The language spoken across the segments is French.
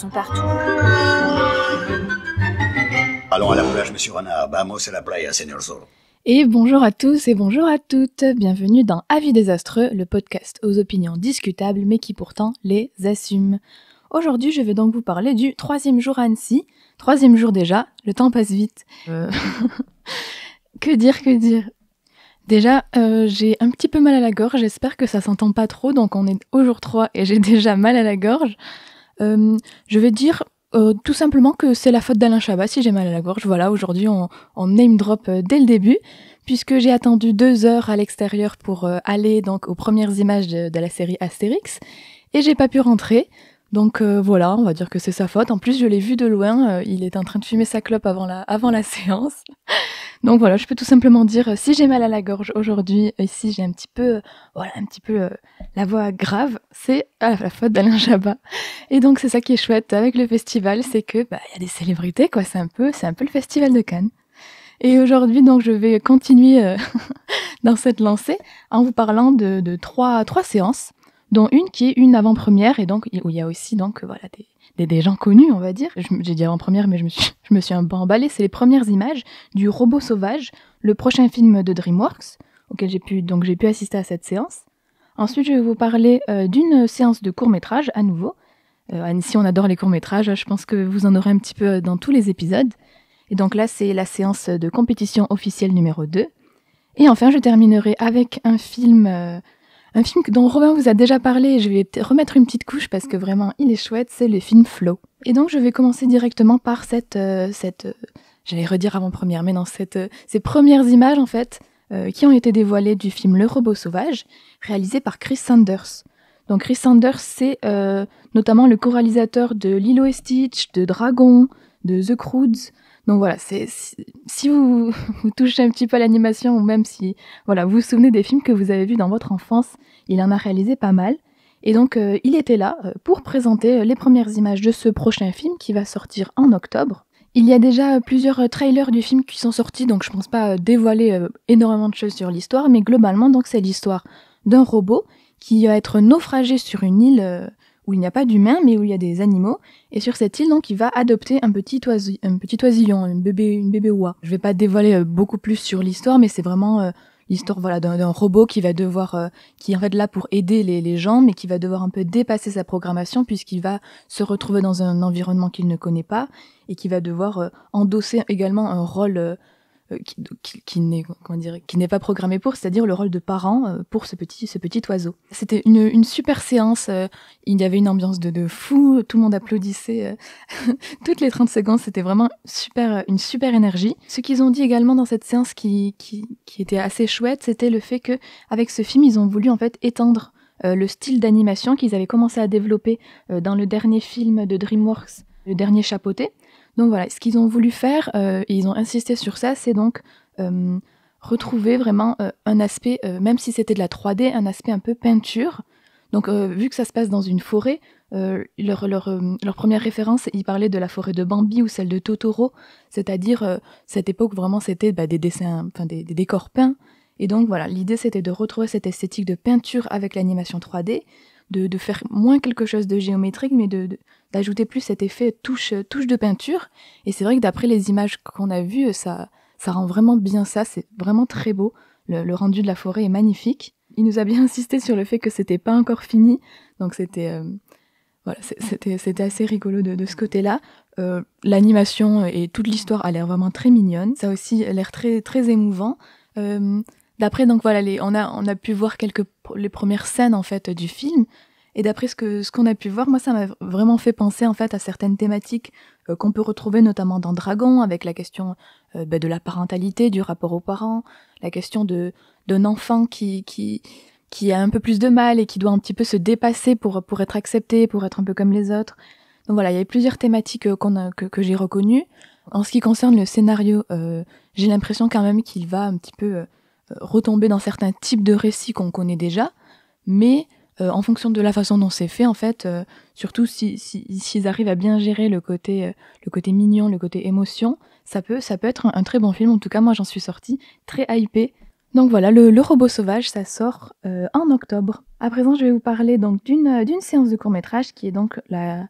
sont partout. Allons à la plage, monsieur Renard. Vamos a la playa, señor Zorro. Et bonjour à tous et bonjour à toutes. Bienvenue dans Avis désastreux, le podcast aux opinions discutables mais qui pourtant les assume. Aujourd'hui, je vais donc vous parler du 3e jour à Annecy. 3e jour déjà, le temps passe vite. Que dire Déjà, j'ai un petit peu mal à la gorge, j'espère que ça s'entend pas trop, donc on est au jour 3 et j'ai déjà mal à la gorge. Je vais dire tout simplement que c'est la faute d'Alain Chabat si j'ai mal à la gorge. Voilà, aujourd'hui on name drop dès le début, puisque j'ai attendu 2 heures à l'extérieur pour aller donc aux premières images de la série Astérix, et j'ai pas pu rentrer. Donc voilà, on va dire que c'est sa faute. En plus, je l'ai vu de loin, il est en train de fumer sa clope avant la séance. Donc voilà, je peux tout simplement dire, si j'ai mal à la gorge aujourd'hui, et si j'ai un petit peu la voix grave, c'est à la faute d'Alain Chabat. Et donc c'est ça qui est chouette avec le festival, c'est que y a des célébrités, quoi. C'est un peu le festival de Cannes. Et aujourd'hui, donc, je vais continuer dans cette lancée en vous parlant de trois séances, dont une qui est une avant-première, et donc où il y a aussi donc des gens connus, on va dire. J'ai dit avant-première, mais je me suis un peu emballée. C'est les premières images du Robot Sauvage, le prochain film de DreamWorks, auquel j'ai pu assister à cette séance. Ensuite, je vais vous parler d'une séance de court-métrage, à nouveau. À Annecy, on adore les courts-métrages, je pense que vous en aurez un petit peu dans tous les épisodes. Et donc là, c'est la séance de compétition officielle numéro 2. Et enfin, je terminerai avec un film dont Robin vous a déjà parlé, et je vais remettre une petite couche parce que vraiment, il est chouette, c'est le film Flow. Et donc, je vais commencer directement par j'allais redire avant-première, mais non, ces premières images, en fait, qui ont été dévoilées du film Le Robot Sauvage, réalisé par Chris Sanders. Donc, Chris Sanders, c'est notamment le co-réalisateur de Lilo et Stitch, de Dragon, de The Croods. Donc voilà, si vous touchez un petit peu à l'animation, ou même si vous vous souvenez des films que vous avez vus dans votre enfance, il en a réalisé pas mal. Et donc il était là pour présenter les premières images de ce prochain film qui va sortir en octobre. Il y a déjà plusieurs trailers du film qui sont sortis, donc je pense pas dévoiler énormément de choses sur l'histoire, mais globalement donc c'est l'histoire d'un robot qui va être naufragé sur une île où il n'y a pas d'humains, mais où il y a des animaux. Et sur cette île, donc, il va adopter un petit oisillon, une bébé oie. Je vais pas dévoiler beaucoup plus sur l'histoire, mais c'est vraiment l'histoire d'un robot qui va devoir, qui est en fait là pour aider les gens, mais qui va devoir un peu dépasser sa programmation, puisqu'il va se retrouver dans un environnement qu'il ne connaît pas, et qui va devoir endosser également un rôle qui n'est pas programmé pour, c'est-à-dire le rôle de parent pour ce petit oiseau. C'était une super séance, il y avait une ambiance de fou, tout le monde applaudissait toutes les 30 secondes, c'était vraiment une super énergie. Ce qu'ils ont dit également dans cette séance qui était assez chouette, c'était le fait que avec ce film, ils ont voulu en fait étendre le style d'animation qu'ils avaient commencé à développer dans le dernier film de DreamWorks, le dernier chapeauté. Donc voilà, ce qu'ils ont voulu faire, et ils ont insisté sur ça, c'est donc retrouver vraiment un aspect, même si c'était de la 3D, un aspect un peu peinture. Donc vu que ça se passe dans une forêt, leur première référence, ils parlaient de la forêt de Bambi ou celle de Totoro, c'est-à-dire cette époque où vraiment c'était des dessins, des décors peints. Et donc voilà, l'idée c'était de retrouver cette esthétique de peinture avec l'animation 3D, de faire moins quelque chose de géométrique, mais d'ajouter plus cet effet touche de peinture. Et c'est vrai que d'après les images qu'on a vues, ça rend vraiment bien ça, c'est vraiment très beau. Le rendu de la forêt est magnifique. Il nous a bien insisté sur le fait que c'était pas encore fini, donc c'était assez rigolo de ce côté-là. L'animation et toute l'histoire a l'air vraiment très mignonne. Ça a aussi l'air très, très émouvant. D'après, donc voilà, on a pu voir les premières scènes en fait du film, et d'après ce qu'on a pu voir, moi ça m'a vraiment fait penser en fait à certaines thématiques qu'on peut retrouver notamment dans Dragon, avec la question de la parentalité, du rapport aux parents, la question d'un enfant qui a un peu plus de mal et qui doit un petit peu se dépasser pour être accepté, pour être un peu comme les autres. Donc voilà, il y a plusieurs thématiques que j'ai reconnues. En ce qui concerne le scénario, j'ai l'impression quand même qu'il va un petit peu retomber dans certains types de récits qu'on connaît déjà, mais en fonction de la façon dont c'est fait, en fait, surtout s'ils arrivent à bien gérer le côté mignon, le côté émotion, ça peut être un très bon film. En tout cas, moi j'en suis sortie très hypée. Donc voilà, le Robot Sauvage, ça sort en octobre. À présent, je vais vous parler donc d'une séance de court-métrage qui est donc la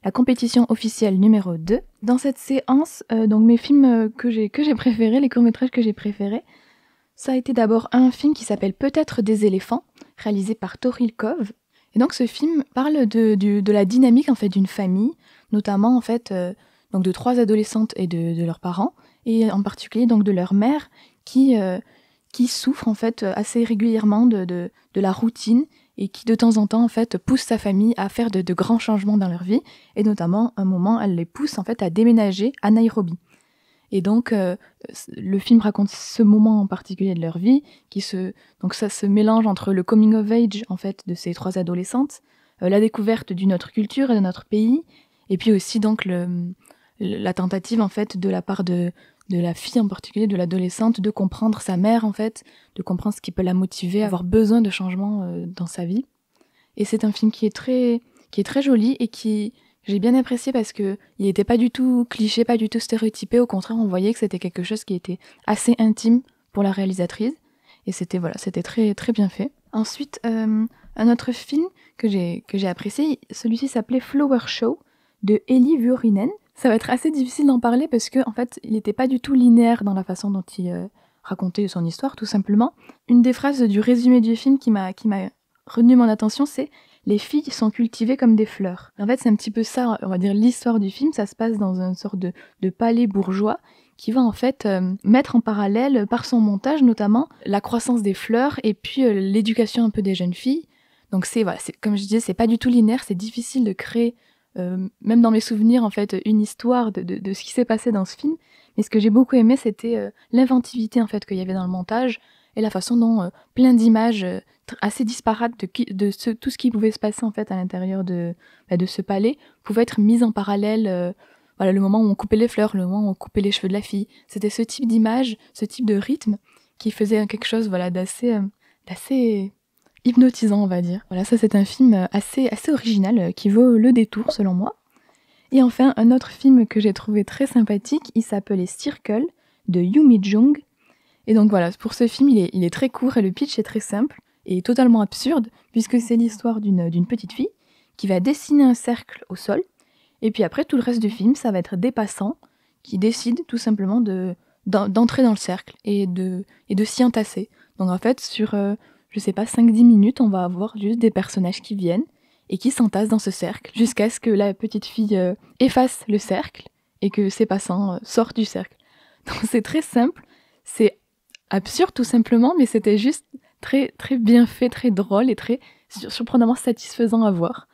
la compétition officielle numéro 2. Dans cette séance, donc mes films que j'ai préférés, les courts-métrages que j'ai préférés, ça a été d'abord un film qui s'appelle Peut-être des éléphants, réalisé par Toril Kov. Et donc ce film parle de la dynamique en fait d'une famille, notamment en fait donc de 3 adolescentes et de leurs parents, et en particulier donc de leur mère qui souffre en fait assez régulièrement de la routine et qui de temps en temps en fait pousse sa famille à faire de grands changements dans leur vie, et notamment un moment elle les pousse en fait à déménager à Nairobi. Et donc le film raconte ce moment en particulier de leur vie donc ça se mélange entre le coming of age en fait de ces 3 adolescentes, la découverte d'une autre culture et de notre pays, et puis aussi donc la tentative en fait de la part de la fille en particulier, de l'adolescente, de comprendre sa mère en fait, de comprendre ce qui peut la motiver à avoir besoin de changements dans sa vie. Et c'est un film qui est très joli et qui j'ai bien apprécié parce que il était pas du tout cliché, pas du tout stéréotypé, au contraire on voyait que c'était quelque chose qui était assez intime pour la réalisatrice, et c'était très très bien fait. Ensuite un autre film que j'ai apprécié, celui-ci s'appelait Flower Show de Eli Vuorinen. Ça va être assez difficile d'en parler parce que en fait, il n'était pas du tout linéaire dans la façon dont il racontait son histoire, tout simplement. Une des phrases du résumé du film qui m'a retenu mon attention, c'est « Les filles sont cultivées comme des fleurs ». En fait, c'est un petit peu ça, on va dire, l'histoire du film. Ça se passe dans une sorte de palais bourgeois qui va en fait mettre en parallèle, par son montage notamment, la croissance des fleurs et puis l'éducation un peu des jeunes filles. Donc c'est comme je disais, c'est pas du tout linéaire, c'est difficile de créer même dans mes souvenirs en fait une histoire de ce qui s'est passé dans ce film, mais ce que j'ai beaucoup aimé c'était l'inventivité en fait qu'il y avait dans le montage et la façon dont plein d'images assez disparates tout ce qui pouvait se passer en fait à l'intérieur de ce palais pouvait être mises en parallèle. Voilà, le moment où on coupait les fleurs, le moment où on coupait les cheveux de la fille, c'était ce type d'image, ce type de rythme qui faisait quelque chose voilà d'assez hypnotisant, on va dire. Voilà, ça c'est un film assez original qui vaut le détour selon moi. Et enfin, un autre film que j'ai trouvé très sympathique, il s'appelait Circle de Yumi Jung. Et donc voilà, pour ce film, il est très court et le pitch est très simple et totalement absurde puisque c'est l'histoire d'une petite fille qui va dessiner un cercle au sol, et puis après tout le reste du film, ça va être des passants qui décident tout simplement d'entrer dans le cercle et de s'y entasser. Donc en fait, sur je sais pas, 5-10 minutes, on va avoir juste des personnages qui viennent et qui s'entassent dans ce cercle jusqu'à ce que la petite fille efface le cercle et que ces passants sortent du cercle. Donc c'est très simple, c'est absurde tout simplement, mais c'était juste très très bien fait, très drôle et très surprenamment satisfaisant à voir.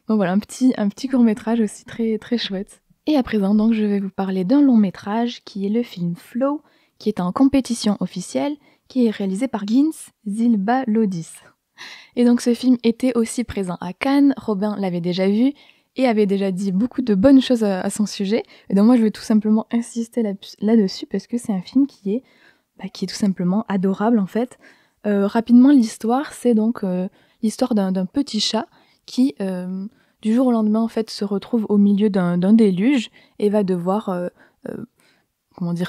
Donc voilà, un petit court-métrage aussi très très chouette. Et à présent, donc, je vais vous parler d'un long-métrage qui est le film Flow, qui est en compétition officielle, qui est réalisé par Gins Zilbalodis. Et donc ce film était aussi présent à Cannes, Robin l'avait déjà vu et avait déjà dit beaucoup de bonnes choses à son sujet. Et donc moi je vais tout simplement insister là-dessus parce que c'est un film qui est tout simplement adorable en fait. Rapidement, l'histoire, c'est donc l'histoire d'un petit chat qui du jour au lendemain en fait se retrouve au milieu d'un déluge et va devoir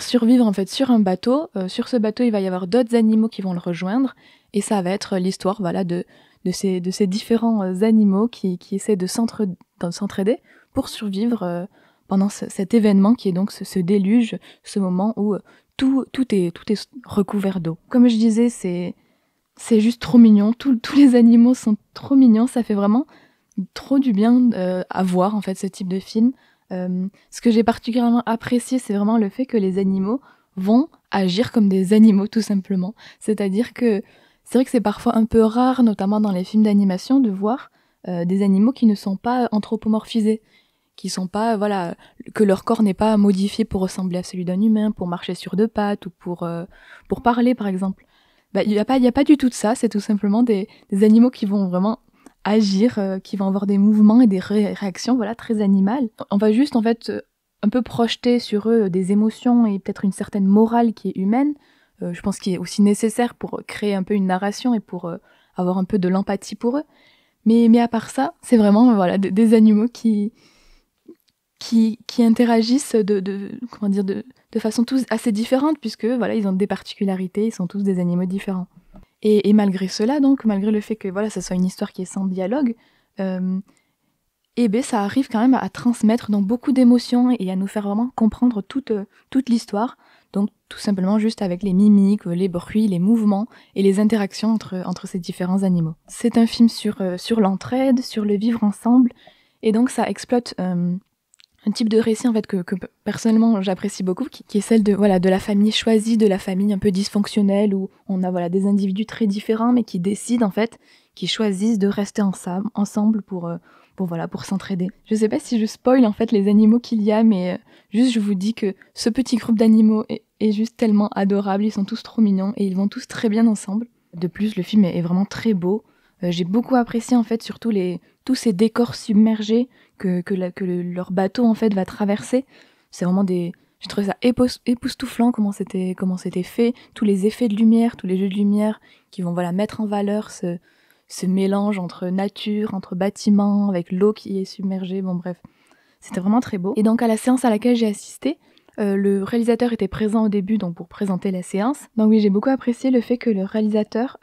survivre en fait sur un bateau. Sur ce bateau, il va y avoir d'autres animaux qui vont le rejoindre, et ça va être l'histoire de ces différents animaux qui essaient de s'entraider pour survivre pendant cet événement qui est donc ce déluge, ce moment où tout est recouvert d'eau. Comme je disais, c'est juste trop mignon, tous les animaux sont trop mignons, ça fait vraiment trop du bien à voir en fait ce type de film. Ce que j'ai particulièrement apprécié, c'est vraiment le fait que les animaux vont agir comme des animaux tout simplement. C'est-à-dire que c'est vrai que c'est parfois un peu rare, notamment dans les films d'animation, de voir des animaux qui ne sont pas anthropomorphisés, qui sont pas, que leur corps n'est pas modifié pour ressembler à celui d'un humain, pour marcher sur 2 pattes ou pour parler par exemple. Il y a pas du tout de ça, c'est tout simplement des animaux qui vont vraiment agir, qui vont avoir des mouvements et des réactions très animales. On va juste en fait un peu projeter sur eux des émotions et peut-être une certaine morale qui est humaine, je pense qu'il est aussi nécessaire pour créer un peu une narration et pour avoir un peu de l'empathie pour eux. Mais à part ça, c'est vraiment des animaux qui interagissent de façon tous assez différente, puisque ils ont des particularités, ils sont tous des animaux différents. Et malgré cela, donc, malgré le fait que ça soit une histoire qui est sans dialogue, et ben ça arrive quand même à transmettre donc beaucoup d'émotions et à nous faire vraiment comprendre toute l'histoire. Donc tout simplement juste avec les mimiques, les bruits, les mouvements et les interactions entre ces différents animaux. C'est un film sur l'entraide, sur le vivre ensemble, et donc ça exploite un type de récit en fait que personnellement j'apprécie beaucoup, qui est celle de la famille choisie, de la famille un peu dysfonctionnelle où on a des individus très différents mais qui décident en fait, qui choisissent de rester ensemble pour s'entraider. Je sais pas si je spoil en fait les animaux qu'il y a, mais juste je vous dis que ce petit groupe d'animaux est juste tellement adorable, ils sont tous trop mignons et ils vont tous très bien ensemble. De plus, le film est vraiment très beau. J'ai beaucoup apprécié en fait surtout tous ces décors submergés que leur bateau en fait va traverser. C'est vraiment j'ai trouvé ça époustouflant comment c'était fait, tous les effets de lumière, tous les jeux de lumière qui vont mettre en valeur ce mélange entre nature, entre bâtiments, avec l'eau qui est submergée, bon bref. C'était vraiment très beau. Et donc à la séance à laquelle j'ai assisté, le réalisateur était présent au début donc pour présenter la séance. Donc oui, j'ai beaucoup apprécié le fait que le réalisateur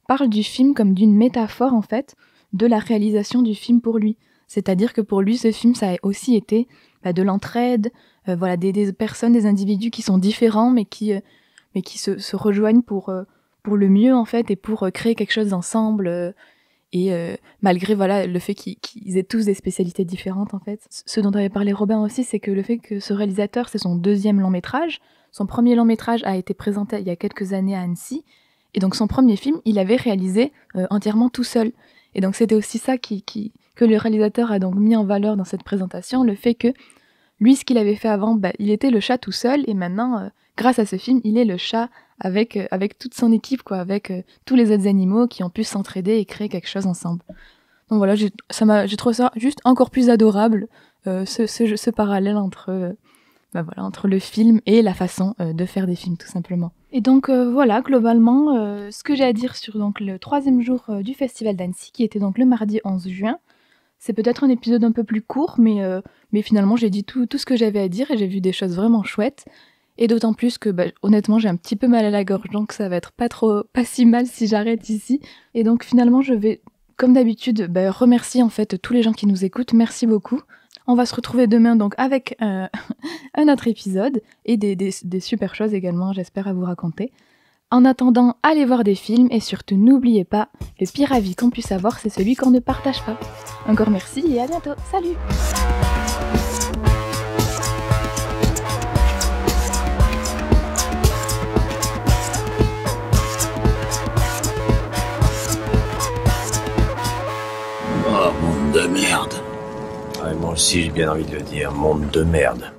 parle du film comme d'une métaphore en fait de la réalisation du film pour lui. C'est-à-dire que pour lui, ce film, ça a aussi été de l'entraide, des personnes, des individus qui sont différents mais qui se rejoignent pour le mieux en fait et pour créer quelque chose ensemble malgré le fait qu'ils aient tous des spécialités différentes en fait. Ce dont avait parlé Robin aussi, c'est que le fait que ce réalisateur, c'est son deuxième long métrage. Son premier long métrage a été présenté il y a quelques années à Annecy, et donc son premier film, il avait réalisé entièrement tout seul. Et donc c'était aussi ça que le réalisateur a donc mis en valeur dans cette présentation, le fait que lui, ce qu'il avait fait avant, il était le chat tout seul, et maintenant, grâce à ce film, il est le chat avec toute son équipe, quoi, avec tous les autres animaux qui ont pu s'entraider et créer quelque chose ensemble. Donc voilà, j'ai trouvé ça juste encore plus adorable, ce parallèle entre le film et la façon de faire des films, tout simplement. Et donc globalement, ce que j'ai à dire sur donc, le 3e jour du Festival d'Annecy, qui était donc le mardi 11 juin, c'est peut-être un épisode un peu plus court, mais finalement j'ai dit tout ce que j'avais à dire et j'ai vu des choses vraiment chouettes. Et d'autant plus que, honnêtement, j'ai un petit peu mal à la gorge, donc ça va être pas si mal si j'arrête ici. Et donc finalement, je vais, comme d'habitude, remercier en fait tous les gens qui nous écoutent. Merci beaucoup. On va se retrouver demain donc avec un autre épisode et des super choses également, j'espère, à vous raconter. En attendant, allez voir des films et surtout n'oubliez pas, le pire avis qu'on puisse avoir, c'est celui qu'on ne partage pas. Encore merci et à bientôt. Salut! Oh, monde de merde. Ouais, moi aussi j'ai bien envie de le dire, monde de merde.